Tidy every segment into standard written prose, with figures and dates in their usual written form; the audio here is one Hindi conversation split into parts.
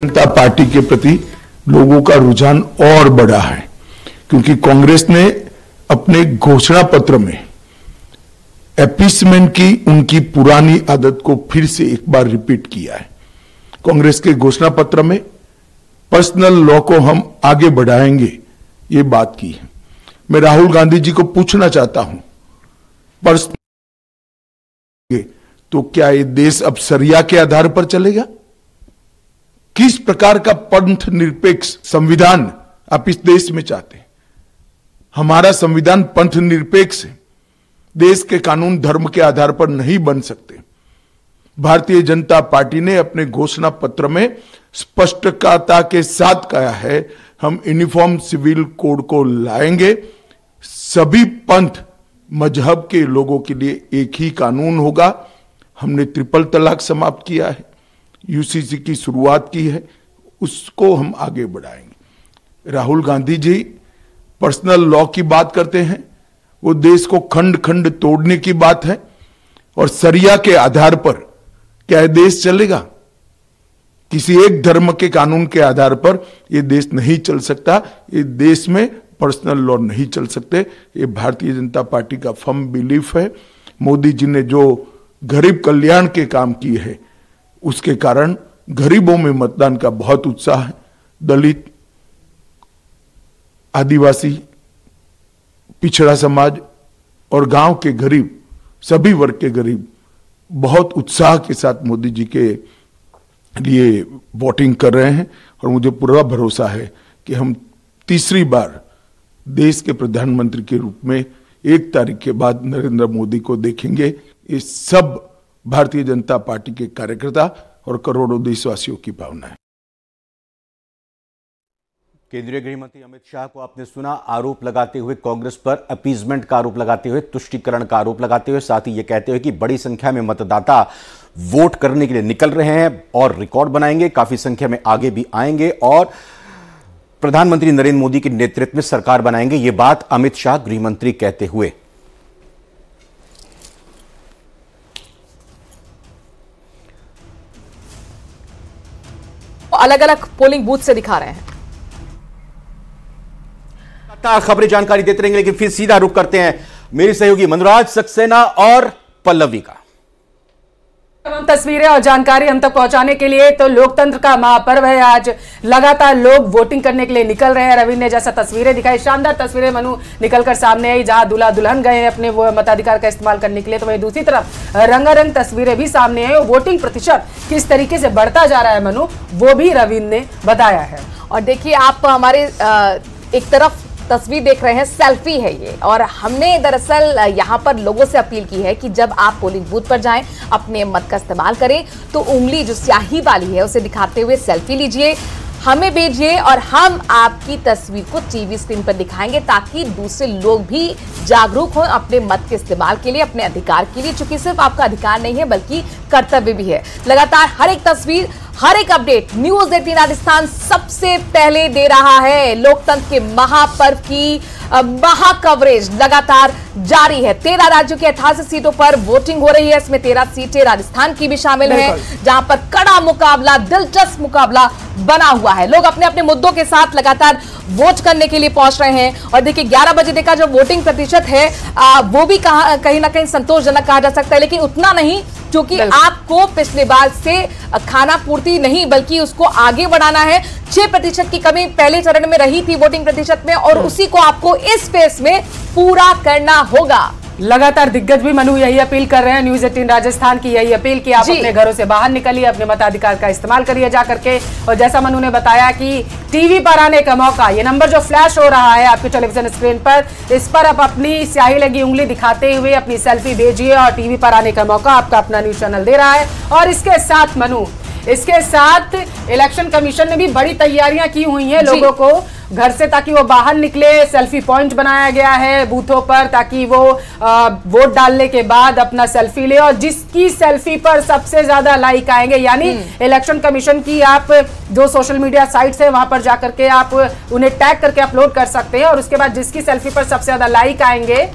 जनता पार्टी के प्रति लोगों का रुझान और बढ़ा है, क्योंकि कांग्रेस ने अपने घोषणा पत्र में अपीसमेंट की उनकी पुरानी आदत को फिर से एक बार रिपीट किया है। कांग्रेस के घोषणा पत्र में पर्सनल लॉ को हम आगे बढ़ाएंगे, ये बात की है। मैं राहुल गांधी जी को पूछना चाहता हूं, पर्सनल तो क्या ये देश अब शरिया के आधार पर चलेगा? किस प्रकार का पंथ निरपेक्ष संविधान आप इस देश में चाहते हैं? हमारा संविधान पंथ निरपेक्ष है। देश के कानून धर्म के आधार पर नहीं बन सकते। भारतीय जनता पार्टी ने अपने घोषणा पत्र में स्पष्टता के साथ कहा है, हम यूनिफॉर्म सिविल कोड को लाएंगे। सभी पंथ मजहब के लोगों के लिए एक ही कानून होगा। हमने ट्रिपल तलाक समाप्त किया है, यूसीसी की शुरुआत की है, उसको हम आगे बढ़ाएंगे। राहुल गांधी जी पर्सनल लॉ की बात करते हैं, वो देश को खंड खंड तोड़ने की बात है। और शरिया के आधार पर क्या यह देश चलेगा? किसी एक धर्म के कानून के आधार पर यह देश नहीं चल सकता। ये देश में पर्सनल लॉ नहीं चल सकते। ये भारतीय जनता पार्टी का फर्म बिलीफ है। मोदी जी ने जो गरीब कल्याण के काम किए हैं, उसके कारण गरीबों में मतदान का बहुत उत्साह है। दलित, आदिवासी, पिछड़ा समाज और गांव के गरीब, सभी वर्ग के गरीब बहुत उत्साह के साथ मोदी जी के लिए वोटिंग कर रहे हैं। और मुझे पूरा भरोसा है कि हम तीसरी बार देश के प्रधानमंत्री के रूप में 1 तारीख के बाद नरेंद्र मोदी को देखेंगे। ये सब भारतीय जनता पार्टी के कार्यकर्ता और करोड़ों देशवासियों की भावना है। केंद्रीय गृह मंत्री अमित शाह को आपने सुना, आरोप लगाते हुए कांग्रेस पर अपीजमेंट का आरोप लगाते हुए, तुष्टीकरण का आरोप लगाते हुए, साथ ही ये कहते हुए कि बड़ी संख्या में मतदाता वोट करने के लिए निकल रहे हैं और रिकॉर्ड बनाएंगे, काफी संख्या में आगे भी आएंगे और प्रधानमंत्री नरेंद्र मोदी के नेतृत्व में सरकार बनाएंगे। ये बात अमित शाह गृह मंत्री कहते हुए। अलग अलग पोलिंग बूथ से दिखा रहे हैं। खबरें जानकारी देते रहेंगे, लेकिन फिर सीधा रुख करते हैं मेरी सहयोगी मनोराज सक्सेना और पल्लवी का। तस्वीरें और जानकारी हम तक पहुंचाने के लिए तो लोकतंत्र का महापर्व है। आज लगातार लोग वोटिंग करने के लिए निकल रहे हैं। रविंद्र ने जैसा तस्वीरें दिखाई, शानदार तस्वीरें मनु निकलकर सामने आई, जहां दूल्हा दुल्हन गए हैं अपने वो मताधिकार का इस्तेमाल करने के लिए, तो वहीं दूसरी तरफ रंगारंग तस्वीरें भी सामने आई। वोटिंग प्रतिशत किस तरीके से बढ़ता जा रहा है मनु, वो भी रविंद्र ने बताया है। और देखिए, आप हमारे एक तरफ तस्वीर देख रहे हैं, सेल्फी है ये, और हमने दरअसल यहाँ पर लोगों से अपील की है कि जब आप पोलिंग बूथ पर जाएं, अपने मत का इस्तेमाल करें, तो उंगली जो स्याही वाली है उसे दिखाते हुए सेल्फी लीजिए, हमें भेजिए और हम आपकी तस्वीर को टीवी स्क्रीन पर दिखाएंगे, ताकि दूसरे लोग भी जागरूक हों अपने मत के इस्तेमाल के लिए, अपने अधिकार के लिए, क्योंकि सिर्फ आपका अधिकार नहीं है बल्कि कर्तव्य भी है। लगातार हर एक तस्वीर, हर एक अपडेट न्यूज़ 18 राजस्थान सबसे पहले दे रहा है। लोकतंत्र के महापर्व की महा कवरेज लगातार जारी है। 13 राज्यों की 88 सीटों पर वोटिंग हो रही है। इसमें 13 सीटें राजस्थान की भी शामिल हैं, जहां पर कड़ा मुकाबला, दिलचस्प मुकाबला बना हुआ है। लोग अपने अपने मुद्दों के साथ लगातार वोट करने के लिए पहुंच रहे हैं। और देखिए, 11 बजे तक का जो वोटिंग प्रतिशत है वो भी कहीं ना कहीं संतोषजनक कहा जा सकता है, लेकिन उतना नहीं, क्योंकि आपको पिछले बार से खाना पूर्ति नहीं बल्कि उसको आगे बढ़ाना है। 6% की कमी पहले चरण में रही थी वोटिंग प्रतिशत में, और उसी को आपको इस फेस में पूरा करना होगा। लगातार दिग्गज भी मनु यही अपील कर रहे हैं, न्यूज़ 18 राजस्थान की यही अपील कि आप अपने घरों से बाहर निकलिए, अपने मताधिकार का इस्तेमाल करिए जा करके। और जैसा मनु ने बताया कि टीवी पर आने का मौका, ये नंबर जो फ्लैश हो रहा है आपके टेलीविजन स्क्रीन पर, इस पर आप अपनी स्याही लगी उंगली दिखाते हुए अपनी सेल्फी भेजिए और टीवी पर आने का मौका आपका अपना न्यूज चैनल दे रहा है। और इसके साथ मनु, इसके साथ इलेक्शन कमीशन ने भी बड़ी तैयारियां की हुई हैं लोगों को घर से, ताकि वो बाहर निकले। सेल्फी पॉइंट बनाया गया है बूथों पर, ताकि वो वोट डालने के बाद अपना सेल्फी ले, और जिसकी सेल्फी पर सबसे ज्यादा लाइक आएंगे, यानी इलेक्शन कमीशन की आप जो सोशल मीडिया साइट्स है वहां पर जाकर के आप उन्हें टैग करके अपलोड कर सकते हैं, और उसके बाद जिसकी सेल्फी पर सबसे ज्यादा लाइक आएंगे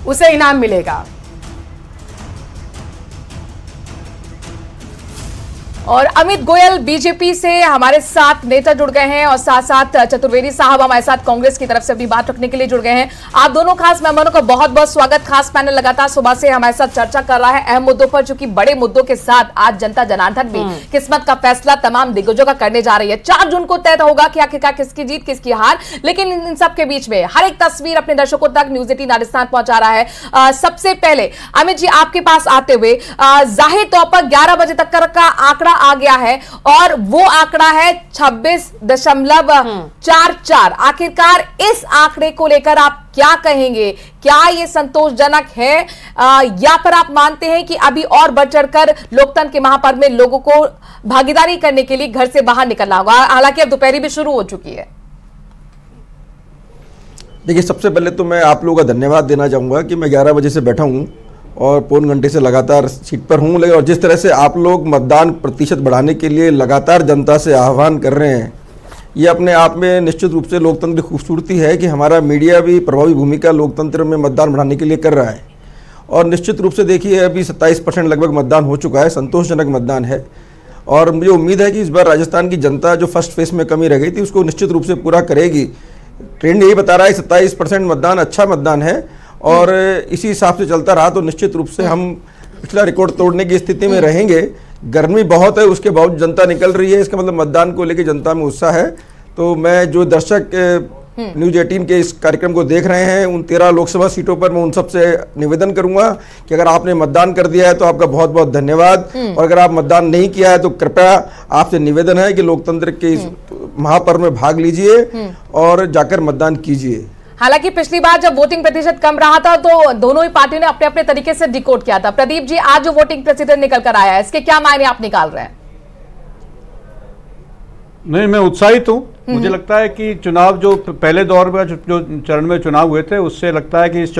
उसे इनाम मिलेगा। और अमित गोयल बीजेपी से हमारे साथ नेता जुड़ गए हैं और साथ साथ चतुर्वेदी साहब हमारे साथ कांग्रेस की तरफ से अपनी बात रखने के लिए जुड़ गए हैं। आप दोनों खास मेहमानों का बहुत बहुत स्वागत। खास पैनल लगातार सुबह से हमारे साथ चर्चा कर रहा है अहम मुद्दों पर, जो कि बड़े मुद्दों के साथ आज जनता जनार्दन भी किस्मत का फैसला तमाम दिग्गजों का करने जा रही है। 4 जून को तय होगा कि आखिरकार किसकी जीत किसकी हार, लेकिन इन सब के बीच में हर एक तस्वीर अपने दर्शकों तक न्यूज 18 राजस्थान पहुंचा रहा है। सबसे पहले अमित जी आपके पास आते हुए, जाहिर तौर पर 11 बजे तक का आंकड़ा आ गया है और वो आंकड़ा है 26.44। आखिरकार इस आंकड़े को लेकर आप क्या कहेंगे? क्या ये संतोषजनक है या फिर आप मानते हैं कि अभी और बढ़ चढ़कर लोकतंत्र के महापर्व में लोगों को भागीदारी करने के लिए घर से बाहर निकलना होगा? हालांकि अब दोपहरी भी शुरू हो चुकी है। देखिए, सबसे पहले तो मैं आप लोगों का धन्यवाद देना चाहूंगा कि मैं 11 बजे से बैठा हूं और पौन घंटे से लगातार सीट पर हूं। लेकिन और जिस तरह से आप लोग मतदान प्रतिशत बढ़ाने के लिए लगातार जनता से आह्वान कर रहे हैं, ये अपने आप में निश्चित रूप से लोकतंत्र की खूबसूरती है कि हमारा मीडिया भी प्रभावी भूमिका लोकतंत्र में मतदान बढ़ाने के लिए कर रहा है। और निश्चित रूप से देखिए, अभी 27% लगभग मतदान हो चुका है, संतोषजनक मतदान है। और मुझे उम्मीद है कि इस बार राजस्थान की जनता जो फर्स्ट फेज में कमी रह गई थी उसको निश्चित रूप से पूरा करेगी। ट्रेंड यही बता रहा है 27% मतदान अच्छा मतदान है और इसी हिसाब से चलता रहा तो निश्चित रूप से हम पिछला रिकॉर्ड तोड़ने की स्थिति में रहेंगे। गर्मी बहुत है, उसके बावजूद जनता निकल रही है, इसका मतलब मतदान को लेकर जनता में उत्साह है। तो मैं जो दर्शक न्यूज 18 के इस कार्यक्रम को देख रहे हैं, उन 13 लोकसभा सीटों पर मैं उन सबसे निवेदन करूंगा कि अगर आपने मतदान कर दिया है तो आपका बहुत बहुत धन्यवाद, और अगर आप मतदान नहीं किया है तो कृपया आपसे निवेदन है कि लोकतंत्र के इस महापर्व में भाग लीजिए और जाकर मतदान कीजिए। हालांकि पिछली बार जब वोटिंग प्रतिशत कम रहा था तो दोनों ही पार्टियों ने अपने अपने तरीके से डिकोड किया था। प्रदीप जी, आज जो वोटिंग प्रतिशत निकल कर आया है, इसके क्या मायने आप निकाल रहे हैं? नहीं, मैं उत्साहित हूं। मुझे लगता है कि चुनाव जो पहले दौर में जो चरण में चुनाव हुए थे, उससे लगता है कि इस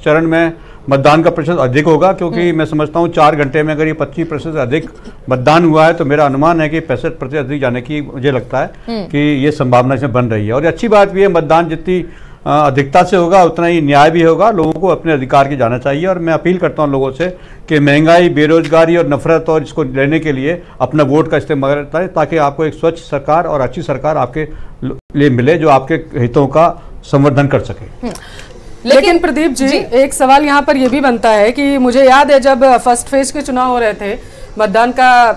चरण में मतदान का प्रतिशत अधिक होगा, क्योंकि मैं समझता हूं 4 घंटे में अगर ये 25% अधिक मतदान हुआ है तो मेरा अनुमान है कि 65% अधिक जाने की मुझे लगता है कि ये संभावना इसमें बन रही है। और अच्छी बात भी है, मतदान जितनी अधिकता से होगा उतना ही न्याय भी होगा। लोगों को अपने अधिकार की जाना चाहिए और मैं अपील करता हूं लोगों से कि महंगाई, बेरोजगारी और नफरत और इसको लेने के लिए अपना वोट का इस्तेमाल करता है, ताकि आपको एक स्वच्छ सरकार और अच्छी सरकार आपके लिए मिले जो आपके हितों का संवर्धन कर सके। लेकिन प्रदीप जी, एक सवाल यहाँ पर यह भी बनता है कि मुझे याद है जब फर्स्ट फेज के चुनाव हो रहे थे, मतदान का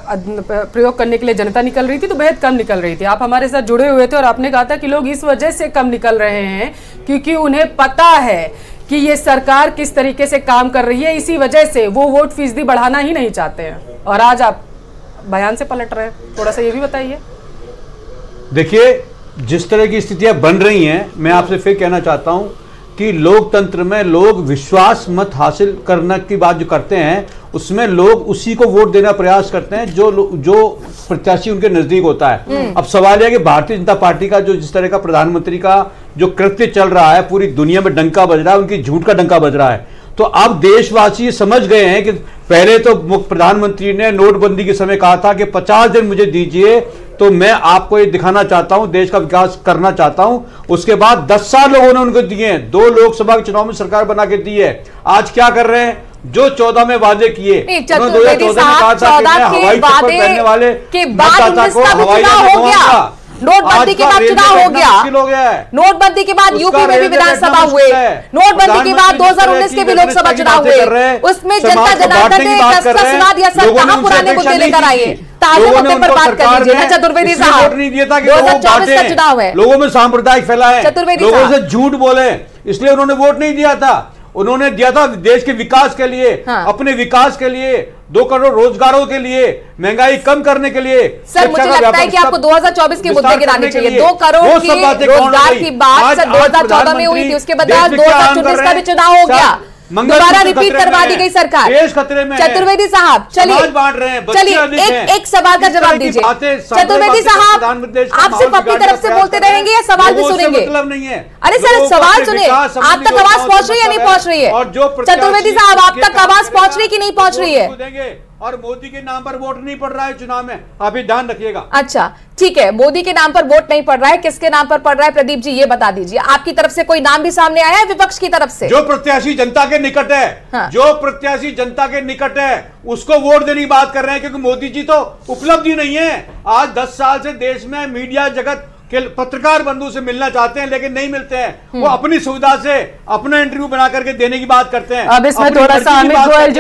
प्रयोग करने के लिए जनता निकल रही थी तो बेहद कम निकल रही थी। आप हमारे साथ जुड़े हुए थे और आपने कहा था कि लोग इस वजह से कम निकल रहे हैं क्योंकि उन्हें पता है कि ये सरकार किस तरीके से काम कर रही है, इसी वजह से वो वोट फीसदी बढ़ाना ही नहीं चाहते हैं। और आज आप बयान से पलट रहे हैं, थोड़ा सा ये भी बताइए। देखिए, जिस तरह की स्थितियां बन रही हैं, मैं आपसे फिर कहना चाहता हूं कि लोकतंत्र में लोग विश्वास मत हासिल करने की बात जो करते हैं, उसमें लोग उसी को वोट देना प्रयास करते हैं जो प्रत्याशी उनके नजदीक होता है। अब सवाल यह है कि भारतीय जनता पार्टी का जो जिस तरह का प्रधानमंत्री का जो कृत्य चल रहा है, पूरी दुनिया में डंका बज रहा है, उनकी झूठ का डंका बज रहा है। तो अब देशवासी समझ गए हैं कि पहले तो प्रधानमंत्री ने नोटबंदी के समय कहा था कि 50 दिन मुझे दीजिए तो मैं आपको ये दिखाना चाहता हूं, देश का विकास करना चाहता हूं। उसके बाद 10 साल लोगों ने उनको दिए, 2 लोकसभा के चुनाव में सरकार बना के दी है। आज क्या कर रहे हैं? जो 14 में वादे किए, 2014 में कहा था कि मैं हवाई चप्पल पहनने वाले मतदाता को हवाई जहाज दूंगा। नोटबंदी के बाद चुनाव हो गया, नोटबंदी के बाद यूपी में भी विधानसभा हुए, नोटबंदी के बाद 2019 के भी लोकसभा चुनाव हुए, उसमें जनता जनार्दन ने सुना दिया। सर, कहां पुराने मुद्दे लेकर आए? ताजे मुद्दे पर बात कर लीजिए ना चतुर्वेदी साहब। 2024 का चुनाव है, लोगों में सांप्रदायिक फैलाए, चतुर्वेदी लोगों से झूठ बोले, इसलिए उन्होंने वोट नहीं दिया था। उन्होंने दिया था देश के विकास के लिए, अपने विकास के लिए, 2 करोड़ रोजगारों के लिए, महंगाई कम करने के लिए। सर, मुझे लगता है कि आपको 2024 के मुद्दे गिनाने चाहिए। 2 करोड़ की रोजगार की बात सर 2014 में हुई थी, उसके बाद 2019 का भी चुनाव हो गया, दोबारा रिपीट करवा दी गई सरकार। देश खतरे में। चतुर्वेदी साहब, चलिए एक सवाल का जवाब दीजिए। चतुर्वेदी साहब, आप सिर्फ अपनी तरफ से बोलते रहेंगे या सवाल भी सुनेंगे? मतलब नहीं है। अरे सर, सवाल सुने। आप तक आवाज पहुंच रही है या नहीं पहुंच रही है? चतुर्वेदी साहब, आप तक आवाज पहुंच रही है कि नहीं पहुंच रही है? और मोदी के नाम पर वोट नहीं पड़ रहा है चुनाव में, आप ये ध्यान रखिएगा। अच्छा ठीक है, मोदी के नाम पर वोट नहीं पड़ रहा है, किसके नाम पर पड़ रहा है प्रदीप जी ये बता दीजिए। आपकी तरफ से कोई नाम भी सामने आया है विपक्ष की तरफ से? जो प्रत्याशी जनता के निकट है, हाँ। जो प्रत्याशी जनता के निकट है उसको वोट देने की बात कर रहे हैं, क्योंकि मोदी जी तो उपलब्धि नहीं है। आज 10 साल से देश में मीडिया जगत के पत्रकार बंधु से मिलना चाहते हैं लेकिन नहीं मिलते हैं। वो अपनी सुविधा से अपना इंटरव्यू बना करके देने की बात करते हैं। अब इसमें थोड़ा सा अमित गोयल